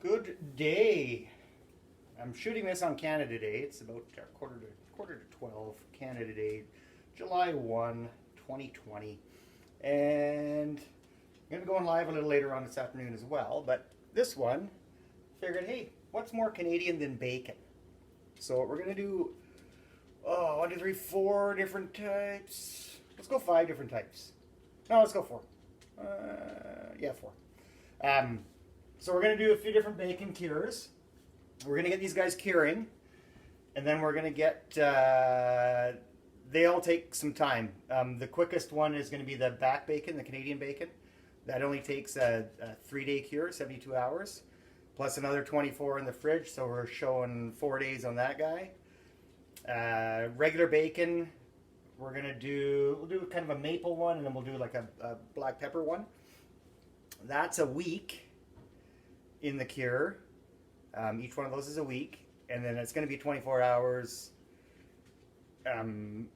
Good day. I'm shooting this on Canada Day. It's about quarter to 12 Canada Day, July 1, 2020. And I'm going to be going live a little later on this afternoon as well. But this one, figured, hey, what's more Canadian than bacon? So we're going to do, 1, 2, 3, 4 different types. Let's go 5 different types. No, let's go 4. Yeah, 4. So we're going to do a few different bacon cures. We're going to get these guys curing, and then we're going to get, they all take some time. The quickest one is going to be the back bacon, the Canadian bacon. That only takes a 3-day cure, 72 hours, plus another 24 in the fridge, so we're showing 4 days on that guy. Regular bacon, we'll do kind of a maple one, and then we'll do like a black pepper one. That's a week in the cure. Each one of those is a week, and then it's going to be 24 hours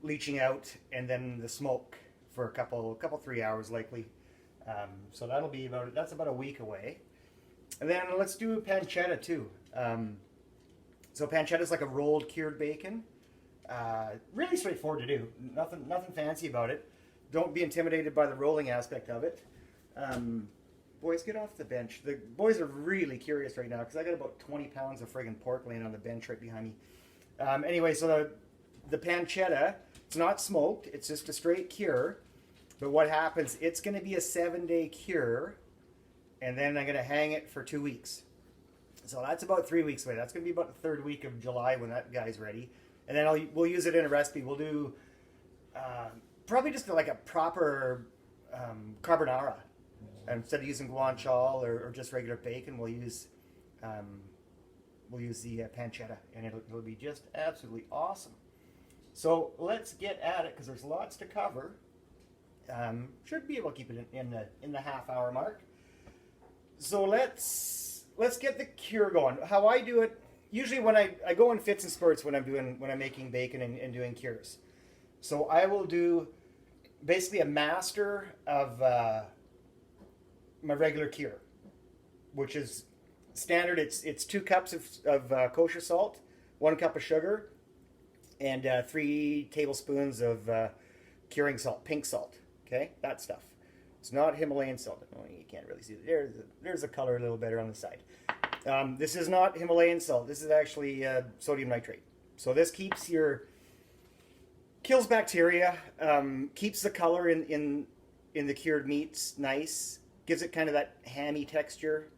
leaching out, and then the smoke for a couple 3 hours likely. So that's about a week away. And then let's do pancetta too. So pancetta is like a rolled cured bacon. Really straightforward to do. Nothing fancy about it. Don't be intimidated by the rolling aspect of it. Boys, get off the bench. The boys are really curious right now because I got about 20 pounds of friggin' pork laying on the bench right behind me. Anyway, so the pancetta, it's not smoked. It's just a straight cure. But what happens, it's going to be a 7-day cure, and then I'm going to hang it for 2 weeks. So that's about 3 weeks away. That's going to be about the 3rd week of July when that guy's ready. And then we'll use it in a recipe. We'll do probably just like a proper carbonara. Instead of using guanciale or just regular bacon, we'll use the pancetta, and it'll be just absolutely awesome. So let's get at it because there's lots to cover. Should be able to keep it in the half-hour mark. So let's get the cure going. How I do it, usually when I go in fits and spurts when I'm making bacon and doing cures. So I will do basically a master of my regular cure, which is standard. It's 2 cups of kosher salt, 1 cup of sugar, and 3 tablespoons of curing salt, pink salt. Okay, that stuff. It's not Himalayan salt. Oh, you can't really see it. There's a color a little better on the side. This is not Himalayan salt. This is actually sodium nitrate. So this kills bacteria, keeps the color in the cured meats nice, gives it kind of that hammy texture.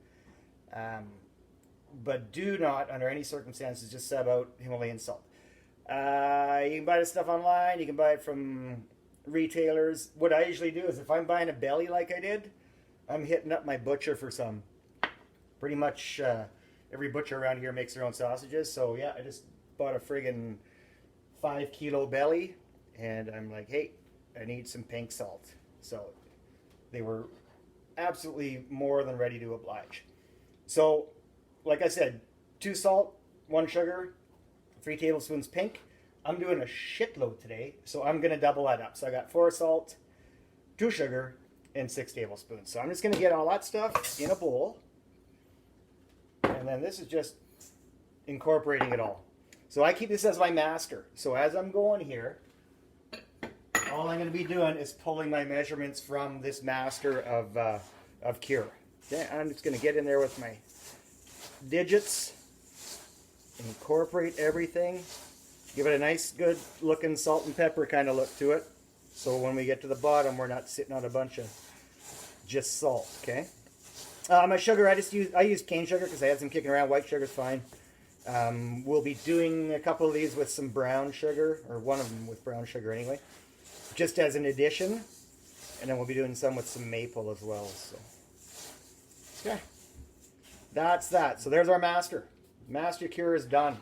But do not, under any circumstances, just sub out Himalayan salt. You can buy this stuff online. You can buy it from retailers. What I usually do is if I'm buying a belly like I did, I'm hitting up my butcher for some. Pretty much every butcher around here makes their own sausages. So yeah, I just bought a friggin' 5-kilo belly, and I'm like, hey, I need some pink salt. So they were absolutely more than ready to oblige. So, like I said, 2 salt, 1 sugar, 3 tablespoons pink. I'm doing a shitload today, so I'm going to double that up. So I got 4 salt, 2 sugar, and 6 tablespoons. So I'm just going to get all that stuff in a bowl. And then this is just incorporating it all. So I keep this as my master. So as I'm going here, all I'm going to be doing is pulling my measurements from this master of cure. Okay, I'm just going to get in there with my digits, incorporate everything, give it a nice, good looking salt and pepper kind of look to it. So when we get to the bottom, we're not sitting on a bunch of just salt. Okay. My sugar, I use cane sugar because I had some kicking around. White sugar's fine. We'll be doing a couple of these with some brown sugar, or one of them with brown sugar anyway, just as an addition. And then we'll be doing some with some maple as well. So, okay, that's that. So there's our master. Master cure is done.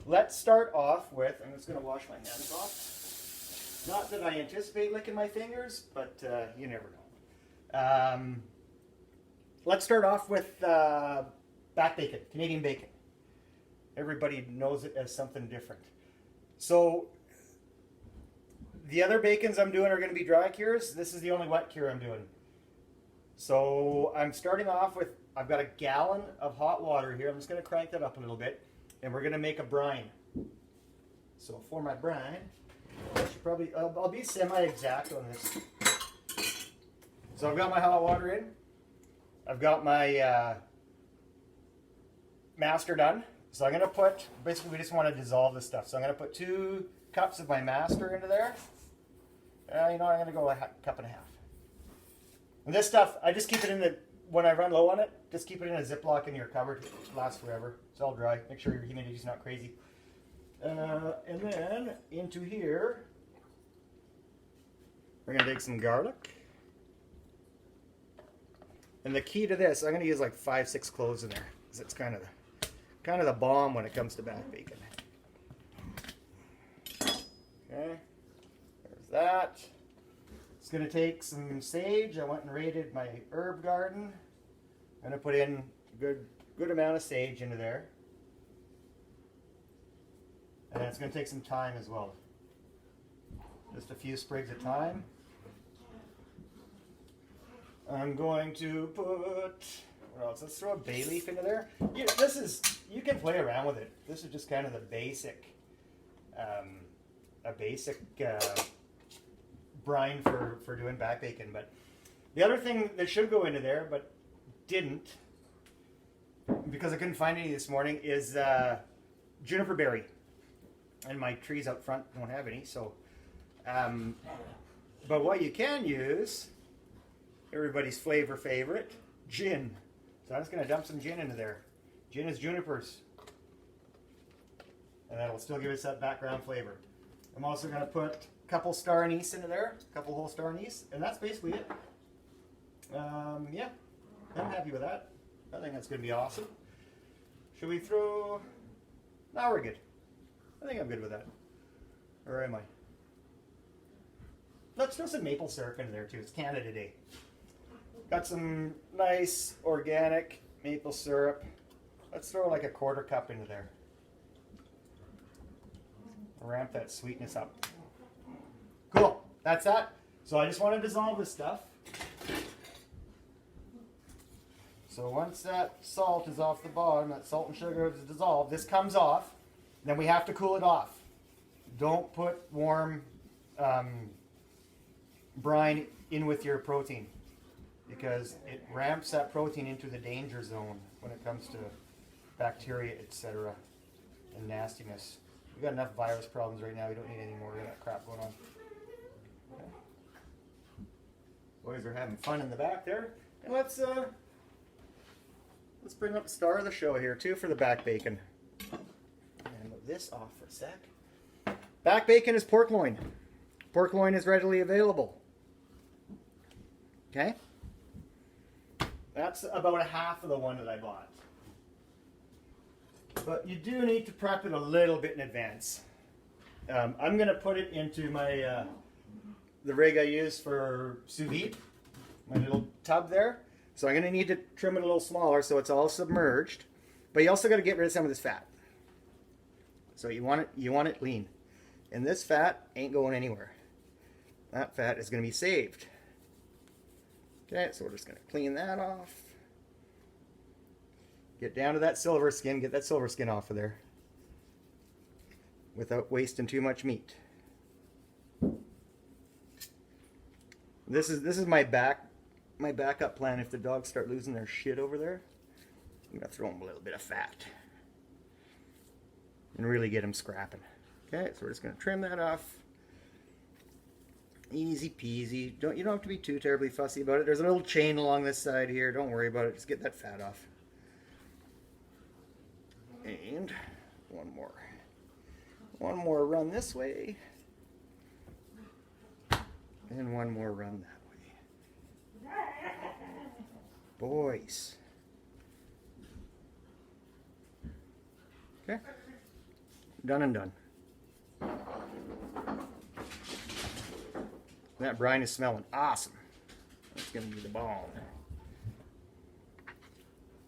Let's start off with, I'm just going to wash my hands off. Not that I anticipate licking my fingers, but you never know. Let's start off with back bacon, Canadian bacon. Everybody knows it as something different. So the other bacons I'm doing are going to be dry cures. This is the only wet cure I'm doing. So I'm starting off with, I've got a gallon of hot water here. I'm just going to crank that up a little bit, and we're going to make a brine. So for my brine, I should probably, I'll be semi-exact on this. So I've got my hot water in. I've got my master done. So I'm going to put, basically we just want to dissolve this stuff. So I'm going to put 2 cups of my master into there. You know what, I'm going to go a cup and a half. And this stuff, I just keep it in the, when I run low on it, just keep it in a Ziploc in your cupboard. It lasts forever. It's all dry. Make sure your humidity's not crazy. And then into here, we're going to take some garlic. And the key to this, I'm going to use like 5-6 cloves in there, because it's kind of the bomb when it comes to back bacon. Okay, there's that. It's going to take some sage. I went and raided my herb garden. I'm going to put in a good amount of sage into there. And it's going to take some thyme as well. Just a few sprigs of thyme. I'm going to put, what else? Let's throw a bay leaf into there. You can play around with it. This is just kind of the basic, brine for doing back bacon. But the other thing that should go into there, but didn't, because I couldn't find any this morning, is juniper berry. And my trees out front don't have any, so. But what you can use, everybody's flavor favorite, gin. So I'm just going to dump some gin into there. Gin is junipers. And that'll still give us that background flavor. I'm also going to put a couple star anise into there, a couple whole star anise, and that's basically it. Yeah, I'm happy with that. I think that's going to be awesome. Should we throw... No, we're good. I think I'm good with that. Or am I? Let's throw some maple syrup into there too. It's Canada Day. Got some nice organic maple syrup. Let's throw like a 1/4 cup into there. Ramp that sweetness up. Cool. That's that. So I just want to dissolve this stuff. So once that salt is off the bottom, that salt and sugar is dissolved, this comes off. Then we have to cool it off. Don't put warm brine in with your protein, because it ramps that protein into the danger zone when it comes to bacteria, etc. and nastiness. We've got enough virus problems right now. We don't need any more of that crap going on. Okay. Boys are having fun in the back there. And let's bring up the star of the show here too for the back bacon. And move this off for a sec. Back bacon is pork loin. Pork loin is readily available. Okay? That's about a half of the one that I bought. But you do need to prep it a little bit in advance. I'm going to put it into my the rig I use for sous vide, my little tub there. So I'm going to need to trim it a little smaller so it's all submerged. But you also got to get rid of some of this fat. So you want it lean. And this fat ain't going anywhere. That fat is going to be saved. Okay, so we're just going to clean that off. Get down to that silver skin. Get that silver skin off of there without wasting too much meat. This is my backup plan if the dogs start losing their shit over there. I'm going to throw them a little bit of fat and really get them scrapping. Okay, so we're just going to trim that off. Easy peasy. You don't have to be too terribly fussy about it. There's a little chain along this side here. Don't worry about it. Just get that fat off. And one more run this way, and one more run that way. Boys. Okay. Done and done. That brine is smelling awesome. That's going to be the bomb.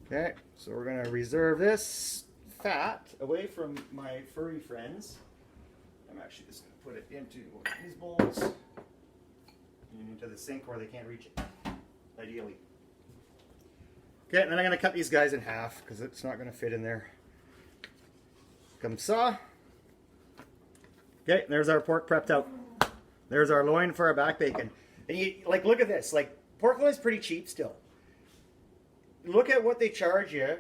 Okay, so we're going to reserve this fat away from my furry friends. I'm actually just going to put it into one of these bowls and into the sink where they can't reach it, ideally. Okay, and then I'm going to cut these guys in half because it's not going to fit in there. Comme ça. Okay, there's our pork prepped out. There's our loin for our back bacon. And you like, look at this. Like, pork loin's pretty cheap still. Look at what they charge you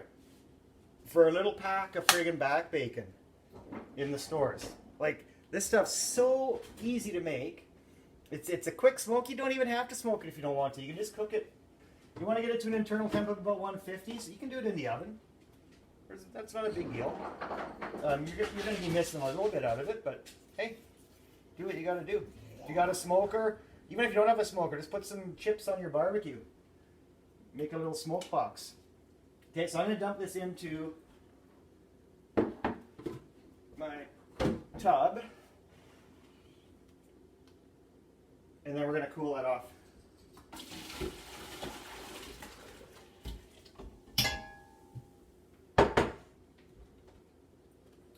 for a little pack of friggin' back bacon in the stores. Like, this stuff's so easy to make. It's a quick smoke. You don't even have to smoke it if you don't want to. You can just cook it. You want to get it to an internal temp of about 150, so you can do it in the oven. That's not a big deal. You're going to be missing a little bit out of it, but hey, do what you got to do. If you got a smoker, even if you don't have a smoker, just put some chips on your barbecue. Make a little smoke box. Okay, so I'm going to dump this into my tub, and then we're going to cool that off.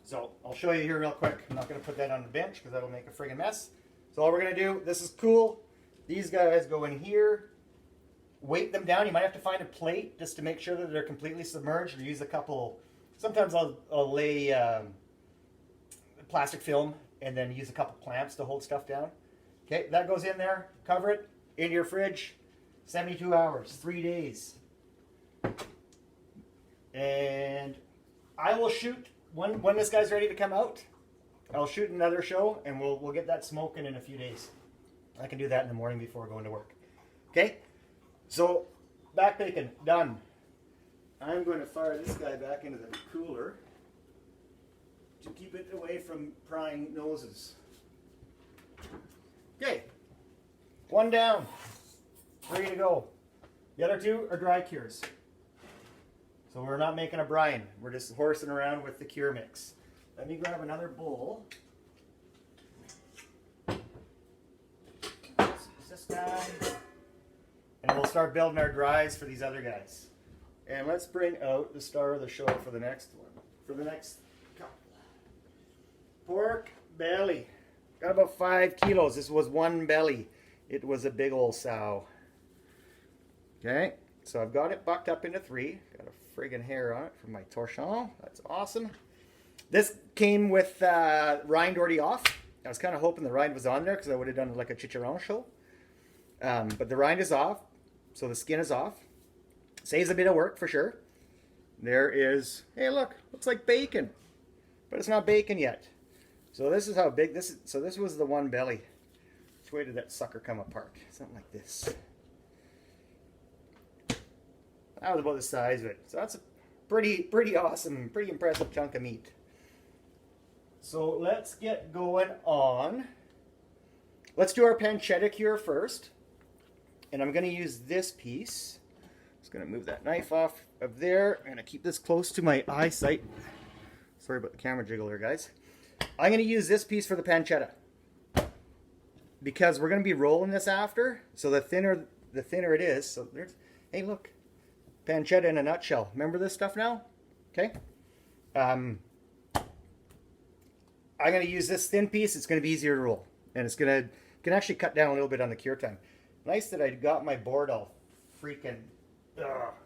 So I'll show you here real quick. I'm not going to put that on the bench because that'll make a friggin' mess. So all we're going to do, this is cool. These guys go in here. Weight them down. You might have to find a plate just to make sure that they're completely submerged, or use a couple. Sometimes I'll lay plastic film and then use a couple clamps to hold stuff down. Okay, that goes in there. Cover it in your fridge. 72 hours, 3 days. And I will shoot when this guy's ready to come out. I'll shoot another show, and we'll get that smoking in a few days. I can do that in the morning before going to work. Okay, so back bacon done. I'm going to fire this guy back into the cooler to keep it away from prying noses. Okay, one down, ready to go. The other two are dry cures. So we're not making a brine. We're just horsing around with the cure mix. Let me grab another bowl. This guy. And we'll start building our dries for these other guys. And let's bring out the star of the show for the next one. For the next couple. Pork belly. Got about 5 kilos. This was one belly. It was a big old sow. Okay, so I've got it bucked up into 3. Got a friggin' hair on it from my torchon. That's awesome. This came with rind already off. I was kind of hoping the rind was on there because I would have done like a chicharron show. But the rind is off, so the skin is off. Saves a bit of work for sure. There is, hey look, looks like bacon. But it's not bacon yet. So this is how big this is. So this was the one belly. Which way did that sucker come apart? Something like this. That was about the size of it. So that's a pretty awesome, pretty impressive chunk of meat. So let's get going on. Let's do our pancetta cure first. And I'm going to use this piece. Just going to move that knife off of there. I'm going to keep this close to my eyesight. Sorry about the camera jiggle here, guys. I'm going to use this piece for the pancetta. Because we're going to be rolling this after. So the thinner it is. So there's, hey look. Pancetta in a nutshell. Remember this stuff now? Okay. I'm going to use this thin piece. It's going to be easier to roll. And it's going to can actually cut down a little bit on the cure time. Nice that I got my board all freaking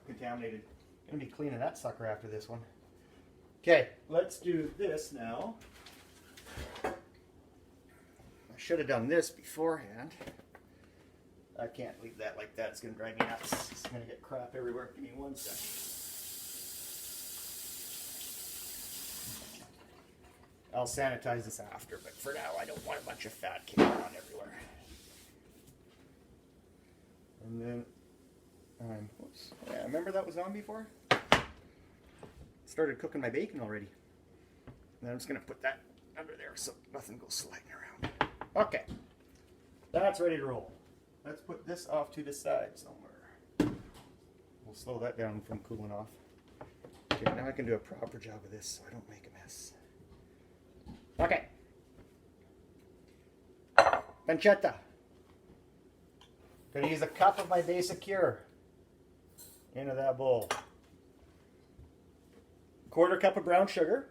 contaminated. I'm going to be cleaning that sucker after this one. Okay, let's do this now. I should have done this beforehand. I can't leave that like that. It's going to drive me nuts. It's going to get crap everywhere. Give me 1 second. I'll sanitize this after, but for now I don't want a bunch of fat kicking around everywhere. And then, whoops. Yeah, remember that was on before? Started cooking my bacon already. And then I'm just going to put that under there so nothing goes sliding around. Okay. That's ready to roll. Let's put this off to the side somewhere. We'll slow that down from cooling off. Okay, now I can do a proper job of this so I don't make a mess. Okay. Pancetta. Gonna use a cup of my basic cure into that bowl. 1/4 cup of brown sugar.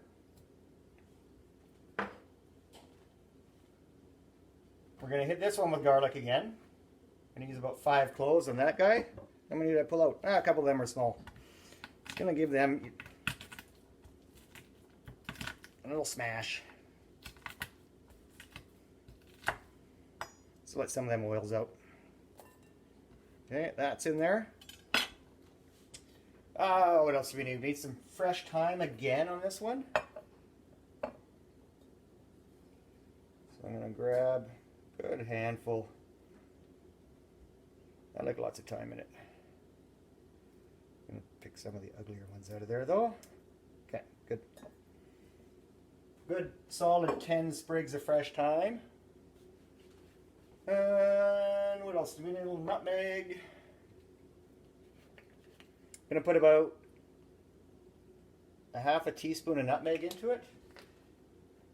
We're gonna hit this one with garlic again. I'm gonna use about 5 cloves on that guy. How many did I pull out? A couple of them are small. Gonna give them a little smash. So let some of them oils out. Okay, that's in there. What else do we need? We need some fresh thyme again on this one. So I'm gonna grab a good handful. I like lots of thyme in it. I'm gonna pick some of the uglier ones out of there though. Okay, good. Good solid 10 sprigs of fresh thyme. And what else? Do we need? A little nutmeg. I'm going to put about a half a teaspoon of nutmeg into it.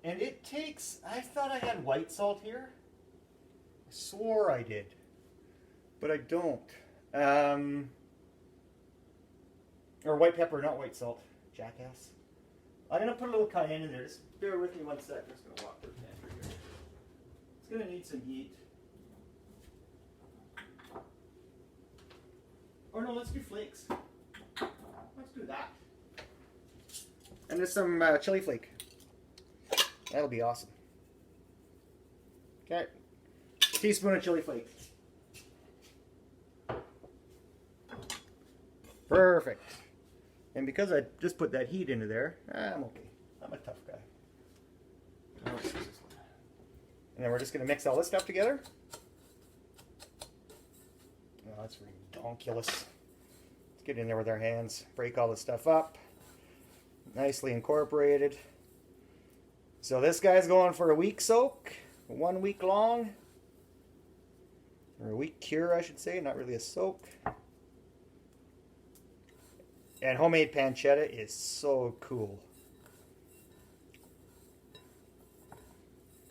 And it takes, I thought I had white salt here. I swore I did. But I don't. Or white pepper, not white salt. Jackass. I'm going to put a little cayenne in there. Just bear with me one sec. I'm just going to walk through the pantry here. It's going to need some heat. Or no, let's do flakes. Let's do that. And there's some chili flake. That'll be awesome. Okay. Teaspoon of chili flake. Perfect. And because I just put that heat into there, I'm okay. I'm a tough guy. And then we're just going to mix all this stuff together. Oh, that's ridiculous. Let's get in there with our hands. Break all this stuff up. Nicely incorporated. So this guy's going for a week soak. 1 week long. Or a week cure, I should say. Not really a soak. And homemade pancetta is so cool.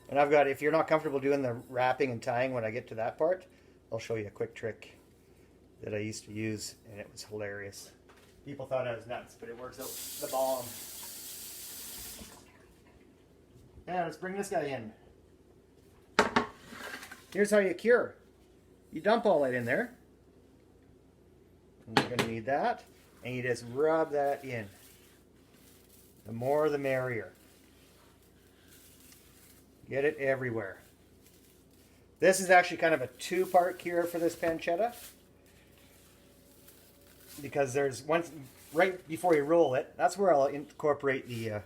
And I've got, if you're not comfortable doing the wrapping and tying when I get to that part, I'll show you a quick trick that I used to use, and it was hilarious. People thought I was nuts, but it works out the bomb. Yeah, let's bring this guy in. Here's how you cure. You dump all that in there. And you're going to need that. And you just rub that in. The more the merrier. Get it everywhere. This is actually kind of a two-part cure for this pancetta. Because there's one, right before you roll it, that's where I'll incorporate the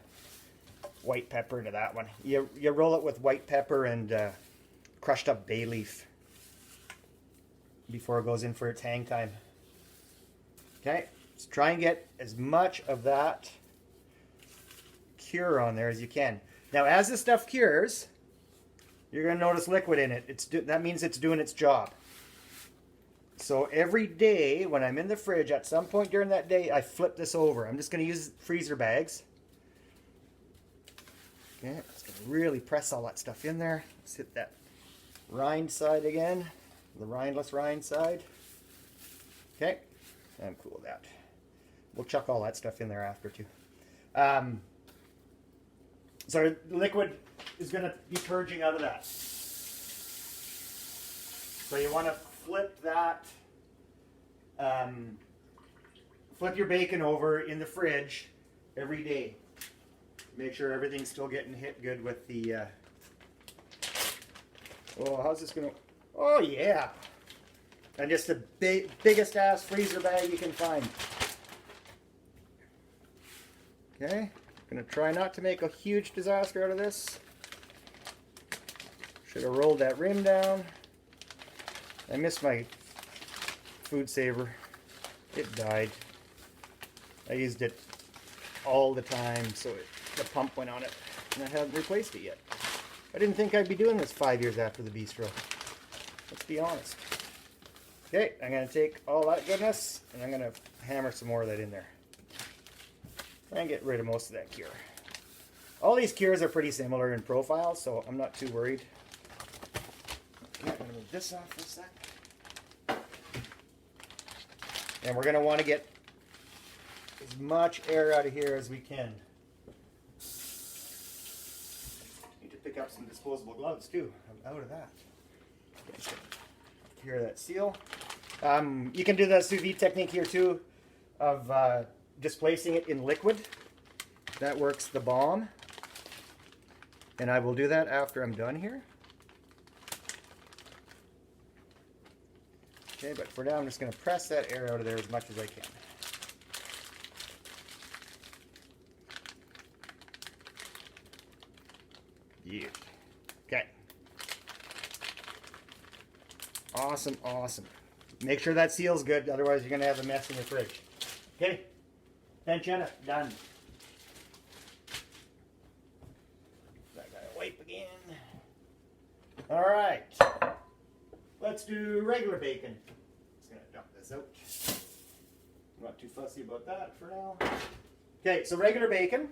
white pepper into that one. You roll it with white pepper and crushed up bay leaf before it goes in for its hang time. Okay, so try and get as much of that cure on there as you can. Now, as this stuff cures, you're going to notice liquid in it. That means it's doing its job. So every day when I'm in the fridge, at some point during that day, I flip this over. I'm just going to use freezer bags. Okay, just going to really press all that stuff in there. Let's hit that rind side again, the rindless rind side. Okay, I'm cool with that. We'll chuck all that stuff in there after too. So the liquid is going to be purging out of that. So you want to flip that, flip your bacon over in the fridge every day. Make sure everything's still getting hit good with the, oh, how's this going to, oh yeah. And just the biggest ass freezer bag you can find. Okay, gonna try not to make a huge disaster out of this. Should have rolled that rim down. I missed my food saver. It died. I used it all the time, so the pump went on it, and I haven't replaced it yet. I didn't think I'd be doing this 5 years after the bistro. Let's be honest. Okay, I'm going to take all that goodness, and I'm going to hammer some more of that in there. Try and get rid of most of that cure. All these cures are pretty similar in profile, so I'm not too worried. Okay, I'm going to move this off for a sec. And we're going to want to get as much air out of here as we can. Need to pick up some disposable gloves too. I'm out of that. Okay, cure that seal. You can do the sous vide technique here too, of just placing it in liquid. That works the bomb. And I will do that after I'm done here. Okay, but for now I'm just going to press that air out of there as much as I can. Yeah. Okay. Awesome, awesome. Make sure that seal's good, otherwise you're going to have a mess in your fridge. Okay. Pancetta, done. I gotta wipe again. All right. Let's do regular bacon. Just gonna dump this out. I'm not too fussy about that for now. Okay, so regular bacon.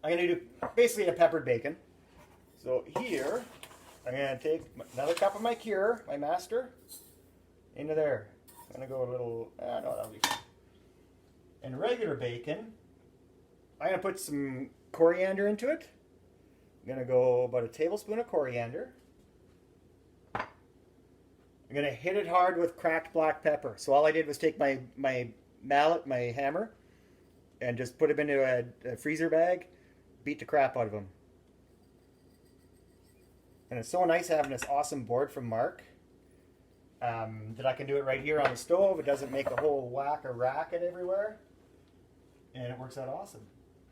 I'm gonna do basically a peppered bacon. So here, I'm gonna take another cup of my cure, my master, into there. I'm gonna go a little, no, that'll be fine. And regular bacon, I'm going to put some coriander into it. I'm going to go about a tablespoon of coriander. I'm going to hit it hard with cracked black pepper. So all I did was take my mallet, my hammer, and just put them into a freezer bag, beat the crap out of them. And it's so nice having this awesome board from Mark that I can do it right here on the stove. It doesn't make a whole whack or racket everywhere. And it works out awesome.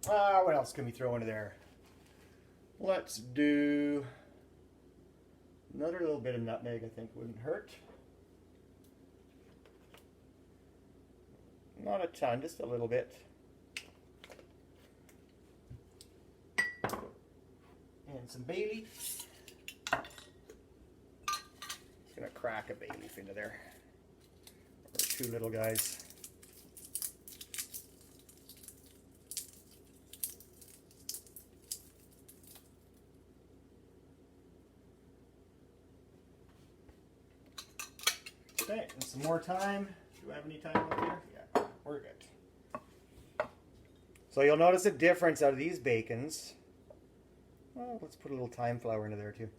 What else can we throw into there? Let's do another little bit of nutmeg, I think wouldn't hurt. Not a ton, just a little bit. And some bay leaf. Just gonna crack a bay leaf into there. Or two little guys. Okay, and some more thyme. Do I have any thyme up here? Yeah, we're good. So you'll notice a difference out of these bacons. Well, let's put a little thyme flour into there too.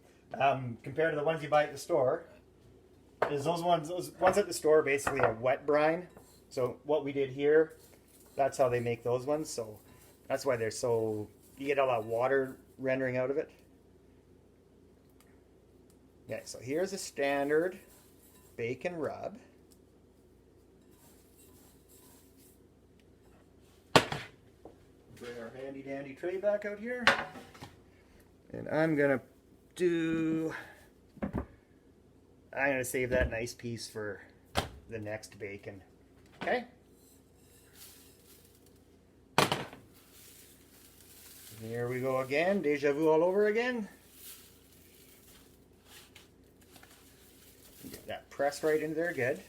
Compared to the ones you buy at the store, is those ones at the store are basically a wet brine. So what we did here, that's how they make those ones. So that's why they're so, you get all that water rendering out of it. Okay, so here's a standard bacon rub. Bring our handy dandy tray back out here. And I'm gonna save that nice piece for the next bacon. Okay? Here we go again, deja vu all over again. Get that pressed right into there, good.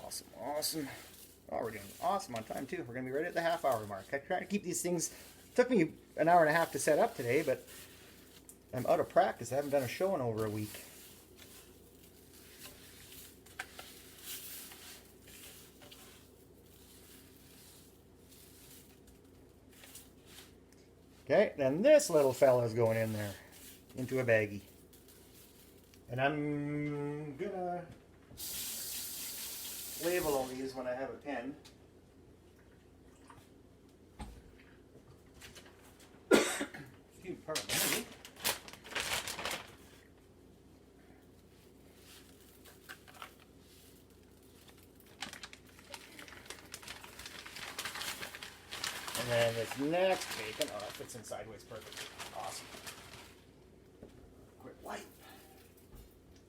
Awesome, awesome. Oh, we're doing awesome on time too. We're going to be right at the half-hour mark. I try to keep these things. It took me an hour and a half to set up today, but I'm out of practice. I haven't done a show in over a week. Okay, then this little fella's going in there, into a baggie. And I'm gonna label all these when I have a pen. Excuse me, pardon me. And then this next bacon, oh, that fits in sideways perfectly. Awesome. Quick wipe.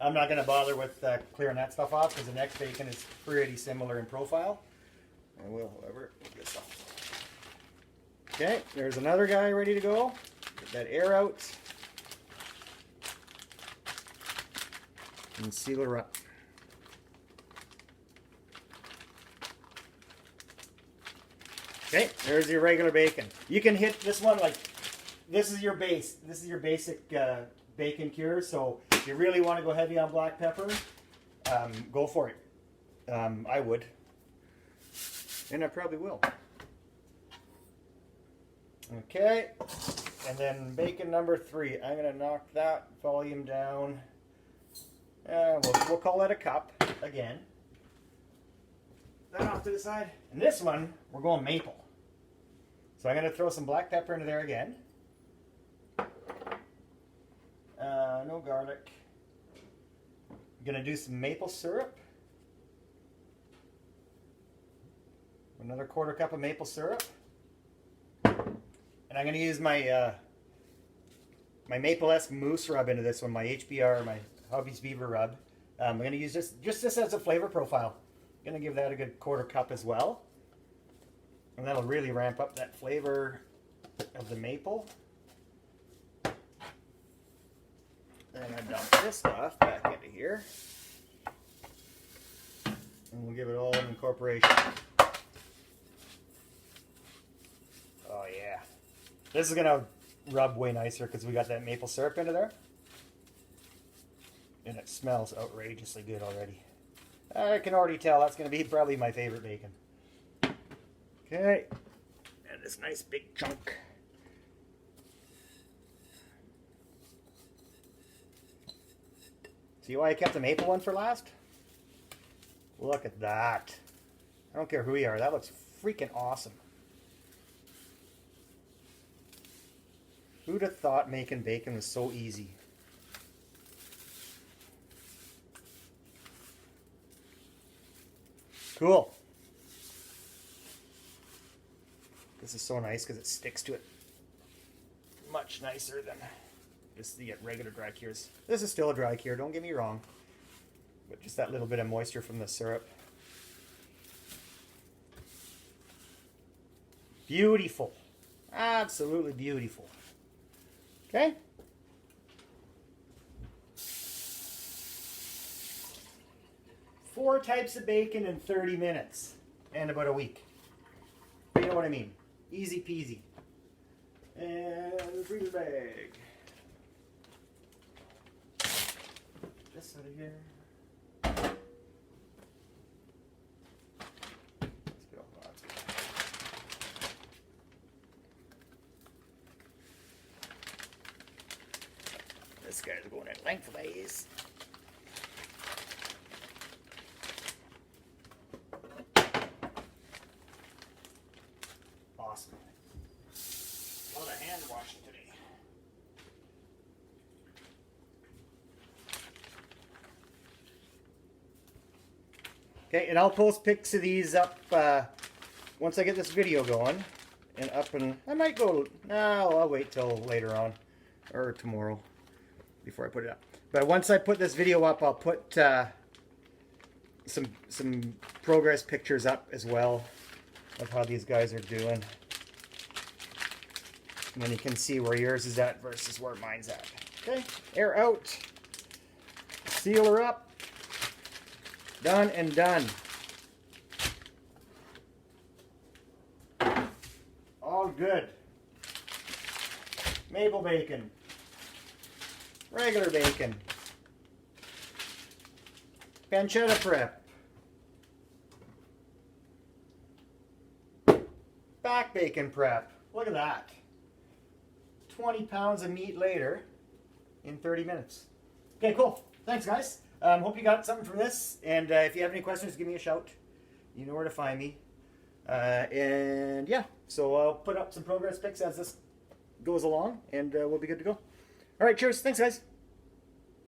I'm not going to bother with clearing that stuff off because the next bacon is pretty similar in profile. I will, however, get this off. Okay, there's another guy ready to go. Get that air out. And seal her up. Okay, there's your regular bacon. You can hit this one like, this is your base. This is your basic bacon cure. So if you really want to go heavy on black pepper, go for it. I would. And I probably will. Okay, and then bacon number 3. I'm going to knock that volume down. We'll we'll call that a cup again. That off to the side. And this one, we're going maple. So I'm going to throw some black pepper into there again. No garlic. I'm going to do some maple syrup. Another 1/4 cup of maple syrup. And I'm going to use my my Maple-esque mousse rub into this one, my HBR, my Hobby's Beaver rub. I'm going to use just this as a flavor profile. I'm going to give that a good 1/4 cup as well. And that'll really ramp up that flavor of the maple. And I'm going to dump this stuff back into here. And we'll give it all an incorporation. Oh yeah. This is going to rub way nicer because we got that maple syrup into there. And it smells outrageously good already. I can already tell that's going to be probably my favorite bacon. Okay. And this nice big chunk. See why I kept the maple one for last? Look at that. I don't care who you are. That looks freaking awesome. Who'd have thought making bacon was so easy? Cool. This is so nice because it sticks to it much nicer than just the regular dry cures. This is still a dry cure, don't get me wrong. But just that little bit of moisture from the syrup. Beautiful. Absolutely beautiful. Okay? Four types of bacon in 30 minutes and about a week. You know what I mean? Easy peasy. And the freezer bag. This out of here. Let's go. That's good. This guy's going in lengthways. Awesome. A lot of hand washing today. Okay, and I'll post pics of these up once I get this video going. And up, and I might go, no, I'll wait till later on, or tomorrow, before I put it up. But once I put this video up, I'll put some progress pictures up as well of how these guys are doing. And then you can see where yours is at versus where mine's at. Okay, air out, seal her up. Done and done. All good. Maple bacon. Regular bacon. Pancetta prep. Back bacon prep. Look at that. 20 pounds of meat later in 30 minutes. Okay, cool. Thanks, guys. Hope you got something from this. And if you have any questions, give me a shout. You know where to find me. And yeah, so I'll put up some progress pics as this goes along, and we'll be good to go. All right, cheers. Thanks, guys.